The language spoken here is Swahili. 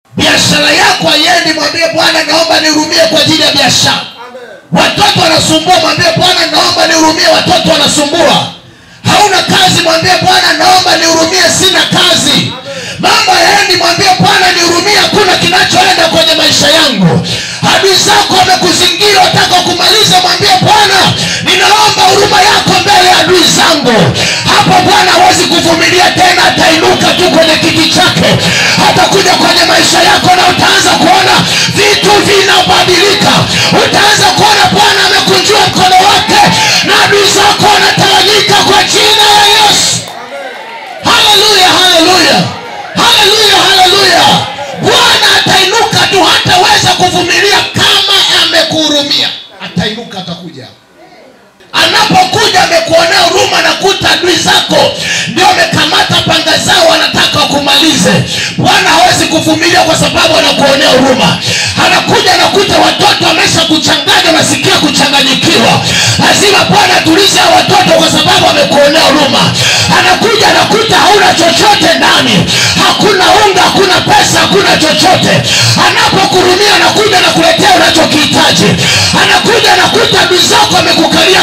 Biashara yako haiendi, mwambie Bwana naomba nihurumie kwa ajili ya biashara. Watoto wanasumbua, mwambie Bwana naomba nihurumie, watoto wanasumbua. Hauna kazi, mwambie Bwana naomba nihurumie, sina kazi. Mambo hayaendi, mwambie Bwana nihurumie, hakuna kinachoenda kwenye maisha yangu. Adui zako wamekuzingira, wataka kumaliza, mwambie Bwana ninaomba huruma yako mbele ya adui zangu. Hapo Bwana hawezi kuvumilia tena, atainuka tu kwenye kiti chake, atakuja kwenye maisha yako na utaanza kuona vitu vinabadilika. Utaanza kuona Bwana amekunjua mkono wake na adui zako wanatawanyika kwa jina la Yesu. Haleluya, haleluya, haleluya, haleluya. Bwana atainuka tu, hataweza kuvumilia kama amekuhurumia. Atainuka, atakuja. Anapokuja amekuonea huruma na kuta adui zako ndio wamekamata panga zao wanataka kumalize. Bwana hawezi kuvumilia kwa sababu anakuonea huruma. Anakuja na kuta watoto wamesha kuchanganya, nasikia kuchanganyikiwa. Lazima Bwana atulize watoto kwa sababu amekuonea huruma. Anakuja na kuta hauna chochote ndani. Hakuna unga, hakuna pesa, hakuna chochote. Anapokuhurumia anakuja na kuletea unachokihitaji. Anakuja na kuta adui zako amekukalia